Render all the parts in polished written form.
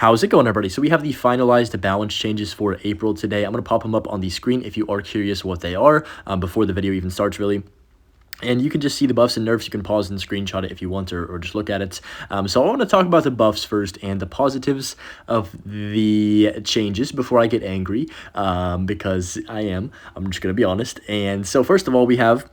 How's it going, everybody? So we have the finalized balance changes for April today. I'm going to pop them up on the screen if you are curious what they are before the video even starts, really. And you can just see the buffs and nerfs. You can pause and screenshot it if you want, or just look at it. So I want to talk about the buffs first and the positives of the changes before I get angry, because I'm just going to be honest. And so first of all, we have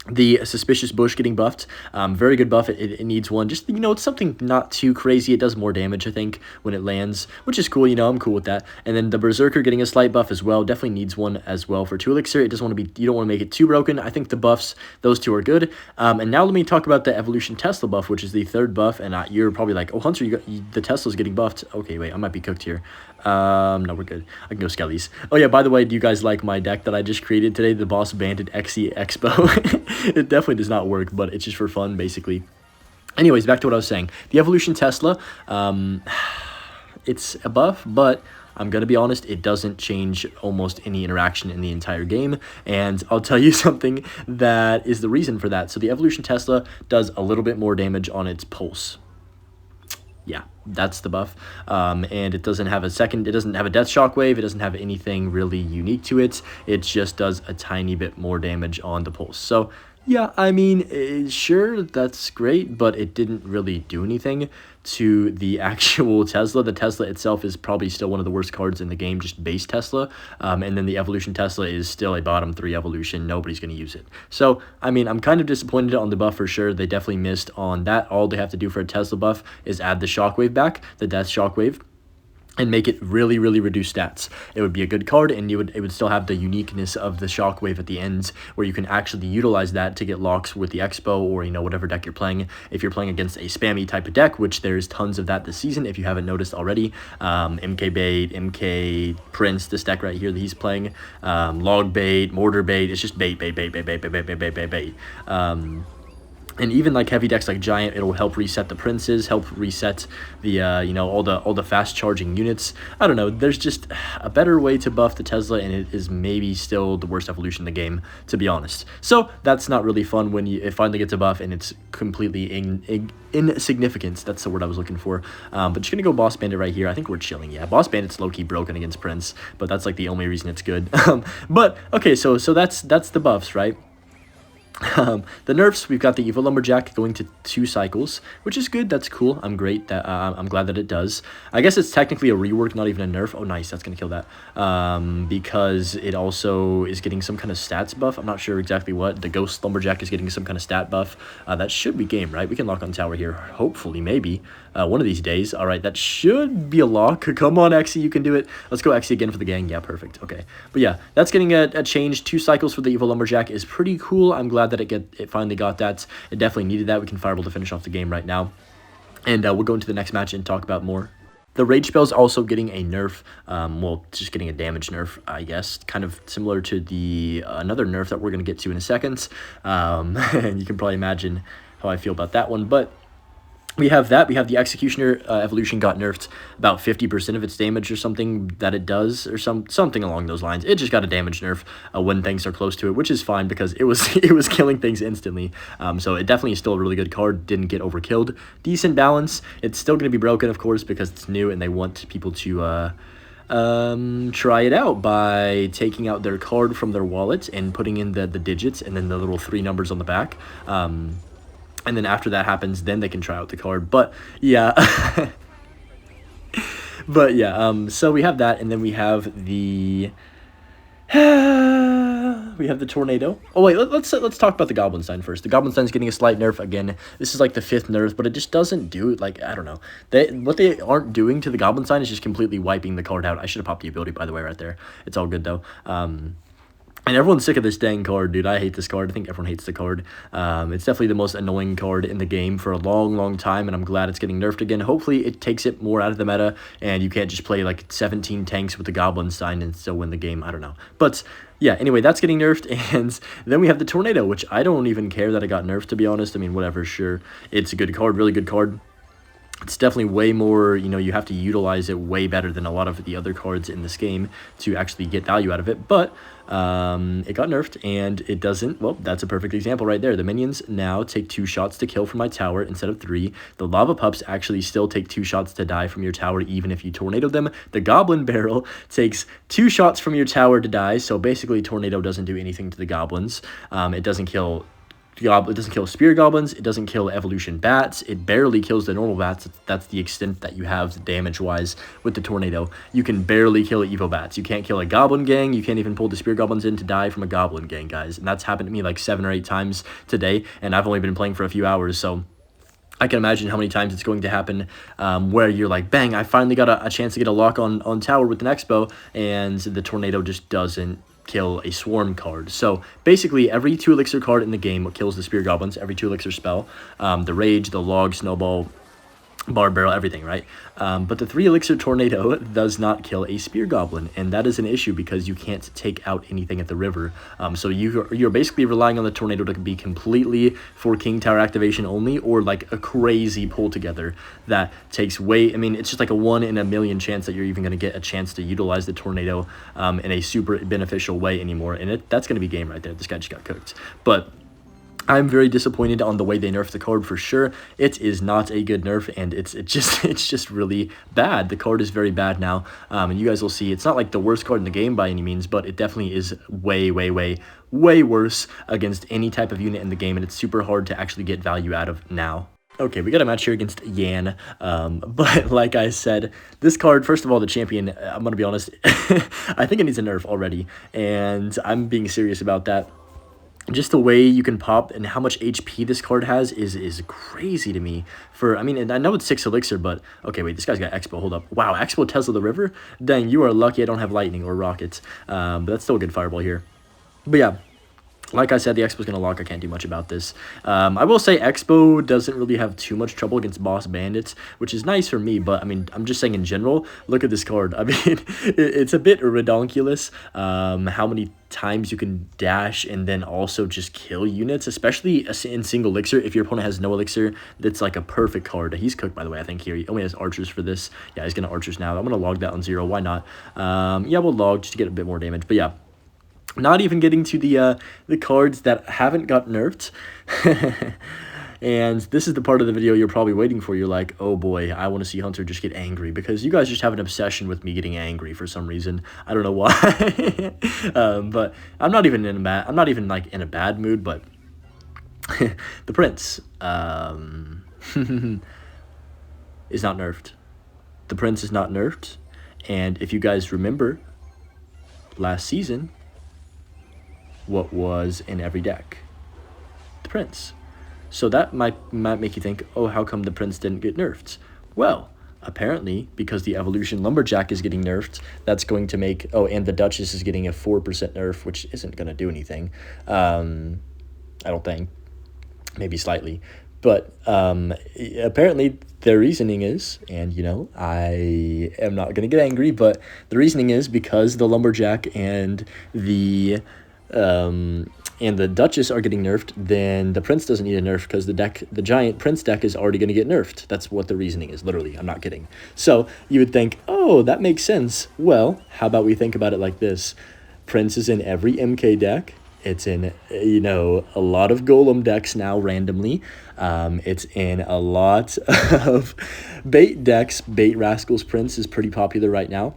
the Suspicious Bush getting buffed. Very good buff. It needs one. Just, it's something not too crazy. It does more damage, I think, when it lands, which is cool. I'm cool with that. And then the Berserker getting a slight buff as well. Definitely needs one as well. For 2 Elixir, it doesn't want to be, you don't want to make it too broken. I think the buffs, those two are good. And now let me talk about the Evolution Tesla buff, which is the 3rd buff. And you're probably like, oh, Hunter, the Tesla's getting buffed. Okay, wait, I might be cooked here. No, we're good. I can go Skellies. Oh yeah, by the way, do you guys like my deck that I just created today, the Boss Bandit XE Expo? It definitely does not work, but it's just for fun, basically. Anyways, back to what I was saying. The Evolution Tesla, it's a buff, but I'm going to be honest, it doesn't change almost any interaction in the entire game, and I'll tell you something that is the reason for that. So the Evolution Tesla does a little bit more damage on its pulse. Yeah, that's the buff. And it doesn't have a second, it doesn't have a death shockwave, it doesn't have anything really unique to it. It just does a tiny bit more damage on the pulse. So yeah, I mean, sure, that's great, but it didn't really do anything to the actual Tesla. The Tesla itself is probably still one of the worst cards in the game, just base Tesla. And then the Evolution Tesla is still a bottom 3 evolution. Nobody's going to use it. So, I mean, I'm kind of disappointed on the buff for sure. They definitely missed on that. All they have to do for a Tesla buff is add the shockwave back, the death shockwave, and make it really, really reduce stats. It would be a good card, and it would still have the uniqueness of the shockwave at the end, where you can actually utilize that to get locks with the Expo, or whatever deck you're playing. If you're playing against a spammy type of deck, which there's tons of that this season, if you haven't noticed already, MK Bait, MK Prince, this deck right here that he's playing, Log Bait, Mortar Bait, it's just bait. And even like heavy decks like Giant, it'll help reset the Princes, help reset the all the fast charging units. I don't know. There's just a better way to buff the Tesla, and it is maybe still the worst evolution in the game, to be honest. So that's not really fun when it finally gets a buff and it's completely insignificant. That's the word I was looking for. But just gonna go Boss Bandit right here. I think we're chilling. Yeah, Boss Bandit's low key broken against Prince, but that's like the only reason it's good. But okay, so that's the buffs, right? The nerfs, we've got the Evil Lumberjack going to 2 cycles, which is good. That's cool. I'm glad that it does. I guess it's technically a rework, not even a nerf. Oh, nice. That's going to kill that. Because it also is getting some kind of stats buff. I'm not sure exactly what. The Ghost Lumberjack is getting some kind of stat buff. That should be game, right? We can lock on tower here. Hopefully, maybe. One of these days. All right, that should be a lock. Come on, Xe, you can do it. Let's go Xe again for the gang. Yeah, perfect. Okay. But yeah, that's getting a change. 2 cycles for the Evil Lumberjack is pretty cool. I'm glad that it finally got that. It definitely needed that. We can Fireball to finish off the game right now. And we'll go into the next match and talk about more. The Rage Spell's also getting a nerf, well, just getting a damage nerf, I guess, kind of similar to the another nerf that we're going to get to in a second. And you can probably imagine how I feel about that one, but we have that. We have the Executioner evolution got nerfed about 50% of its damage or something that it does, or something along those lines. It just got a damage nerf when things are close to it, which is fine because it was killing things instantly. So it definitely is still a really good card. Didn't get overkilled. Decent balance. It's still going to be broken, of course, because it's new and they want people to try it out by taking out their card from their wallet and putting in the digits and then the little 3 numbers on the back. And then after that happens, then they can try out the card. But yeah, so we have that, and then we have the Tornado. Oh wait, let's talk about the Goblinstein first. The Goblinstein's getting a slight nerf again. This is like the 5th nerf, but it just doesn't do it. Like, I don't know. What they aren't doing to the Goblinstein is just completely wiping the card out. I should have popped the ability, by the way, right there. It's all good though. And everyone's sick of this dang card, dude. I hate this card. I think everyone hates the card. It's definitely the most annoying card in the game for a long, long time, and I'm glad it's getting nerfed again. Hopefully, it takes it more out of the meta, and you can't just play like 17 tanks with the Goblinstein and still win the game. I don't know. But yeah, anyway, that's getting nerfed, and then we have the Tornado, which I don't even care that it got nerfed, to be honest. I mean, whatever, sure. It's a good card, really good card. It's definitely way more, you know, you have to utilize it way better than a lot of the other cards in this game to actually get value out of it. But it got nerfed, and it doesn't. Well, that's a perfect example right there. The minions now take 2 shots to kill from my tower instead of 3. The lava pups actually still take 2 shots to die from your tower, even if you tornado them. The goblin barrel takes 2 shots from your tower to die. So basically, tornado doesn't do anything to the goblins. It doesn't kill. It doesn't kill spear goblins. It doesn't kill evolution bats. It barely kills the normal bats. That's the extent that you have damage-wise with the tornado. You can barely kill evo bats. You can't kill a goblin gang. You can't even pull the spear goblins in to die from a goblin gang, guys. And that's happened to me like 7 or 8 times today, and I've only been playing for a few hours, so I can imagine how many times it's going to happen where you're like, bang, I finally got a chance to get a lock on tower with an expo, and the tornado just doesn't kill a swarm card. So basically every 2 elixir card in the game kills the spear goblins, every 2 elixir spell, the rage, the log, snowball, barb barrel, everything, right? But the 3 elixir tornado does not kill a spear goblin, and that is an issue because you can't take out anything at the river. So you're basically relying on the tornado to be completely for king tower activation only, or like a crazy pull together that takes way. I mean, it's just like a 1 in a million chance that you're even going to get a chance to utilize the tornado in a super beneficial way anymore, and that's going to be game right there. This guy just got cooked, but I'm very disappointed on the way they nerfed the card for sure. It is not a good nerf, and it's just really bad. The card is very bad now, and you guys will see it's not like the worst card in the game by any means, but it definitely is way worse against any type of unit in the game, and it's super hard to actually get value out of now. Okay, we got a match here against Yan, but like I said, this card, first of all, the champion, I'm going to be honest, I think it needs a nerf already, and I'm being serious about that. Just the way you can pop and how much HP this card has is crazy to me. I mean, and I know it's 6 elixir, but okay, wait, this guy's got Expo. Hold up. Wow, Expo Tesla the River? Dang, you are lucky I don't have lightning or rockets. But that's still a good fireball here. But yeah, like I said, the Expo's going to lock. I can't do much about this. I will say Expo doesn't really have too much trouble against boss bandits, which is nice for me. But, I mean, I'm just saying in general, look at this card. I mean, it's a bit redonkulous how many times you can dash and then also just kill units, especially in single elixir. If your opponent has no elixir, that's like a perfect card. He's cooked, by the way, I think here. He only has archers for this. Yeah, he's going to archers now. I'm going to log that on 0. Why not? Yeah, we'll log just to get a bit more damage. But, yeah. Not even getting to the cards that haven't got nerfed. And this is the part of the video you're probably waiting for. You're like, oh boy, I want to see Hunter just get angry, because you guys just have an obsession with me getting angry for some reason. I don't know why. But I'm not even like in a bad mood, but the prince is not nerfed. The prince is not nerfed. And if you guys remember last season, what was in every deck? The prince. So that might make you think, oh, how come the prince didn't get nerfed? Well, apparently, because the evolution lumberjack is getting nerfed, that's going to make, oh, and the duchess is getting a 4% nerf, which isn't going to do anything. I don't think. Maybe slightly. But apparently their reasoning is, and you know, I am not going to get angry, but the reasoning is because the lumberjack and the Duchess are getting nerfed, then the Prince doesn't need a nerf because the giant Prince deck is already going to get nerfed. That's what the reasoning is, literally. I'm not kidding. So you would think, oh, that makes sense. Well, how about we think about it like this? Prince is in every MK deck. It's in, you know, a lot of Golem decks now randomly. It's in a lot of bait decks. Bait Rascals Prince is pretty popular right now.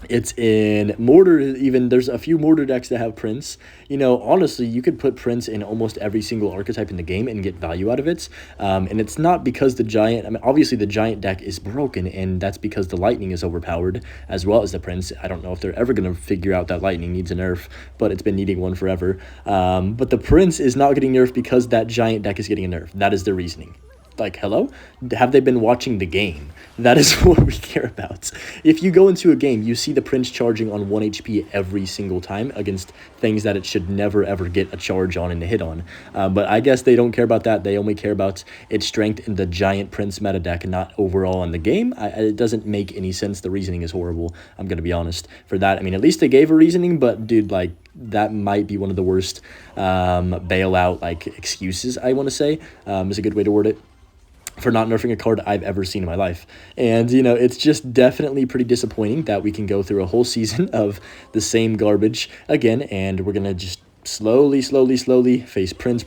It's in Mortar, even there's a few Mortar decks that have Prince. You know, honestly, you could put Prince in almost every single archetype in the game and get value out of it. And it's not because the Giant, I mean, obviously the Giant deck is broken, and that's because the Lightning is overpowered, as well as the Prince. I don't know if they're ever going to figure out that Lightning needs a nerf, but it's been needing one forever. But the Prince is not getting nerfed because that Giant deck is getting a nerf. That is their reasoning. Like, hello? Have they been watching the game? That is what we care about. If you go into a game, you see the Prince charging on 1 HP every single time against things that it should never, ever get a charge on and a hit on. But I guess they don't care about that. They only care about its strength in the giant Prince meta deck and not overall in the game. It doesn't make any sense. The reasoning is horrible. I'm going to be honest for that. I mean, at least they gave a reasoning, but dude, like, that might be one of the worst bailout, like, excuses, I want to say, is a good way to word it. for not nerfing a card I've ever seen in my life. And, you know, it's just definitely pretty disappointing that we can go through a whole season of the same garbage again, and we're going to just slowly face Prince,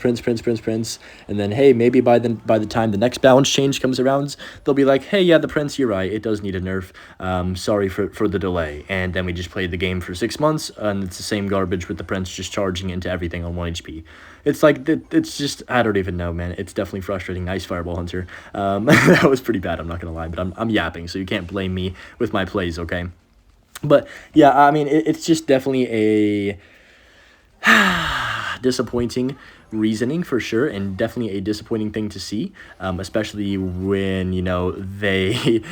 and then, hey, maybe by the time the next balance change comes around, they'll be like, hey, yeah, the Prince, you're right, it does need a nerf, sorry for the delay. And then we just played the game for 6 months, and it's the same garbage with the Prince just charging into everything on 1 HP. It's like, it's just, I don't even know, man. It's definitely frustrating. Nice Fireball Hunter. That was pretty bad, I'm not gonna lie, but I'm yapping, so you can't blame me with my plays, okay? But yeah, I mean, it's just definitely a disappointing reasoning for sure, and definitely a disappointing thing to see, especially when, you know, they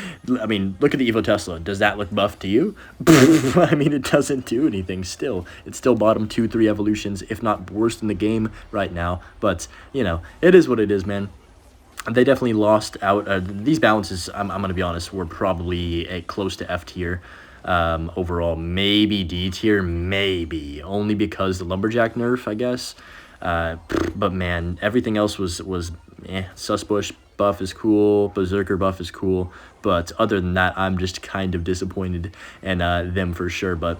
I mean, look at the Evo Tesla. Does that look buff to you? I mean, it doesn't do anything. Still, it's still bottom 2-3 evolutions, if not worst in the game right now. But, you know, it is what it is, man. They definitely lost out. These balances, I'm gonna be honest, were probably close to F tier. Overall, maybe D tier, maybe only because the lumberjack nerf, I guess. But man, everything else was Susbush buff is cool, berserker buff is cool, but other than that, I'm just kind of disappointed in them for sure. But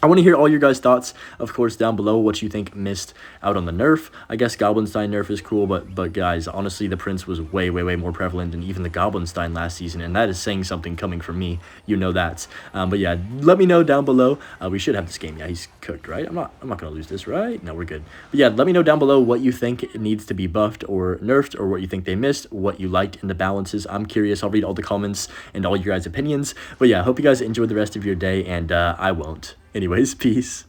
I want to hear all your guys' thoughts, of course, down below, what you think missed out on the nerf. I guess Goblinstein nerf is cool, but guys, honestly, the Prince was way more prevalent than even the Goblinstein last season, and that is saying something coming from me. You know that. But yeah, let me know down below. We should have this game. Yeah, he's cooked, right? I'm not gonna lose this, right? No, we're good. But yeah, let me know down below what you think it needs to be buffed or nerfed, or what you think they missed, what you liked in the balances. I'm curious. I'll read all the comments and all your guys' opinions. But yeah, I hope you guys enjoy the rest of your day, and I won't. Anyways, peace.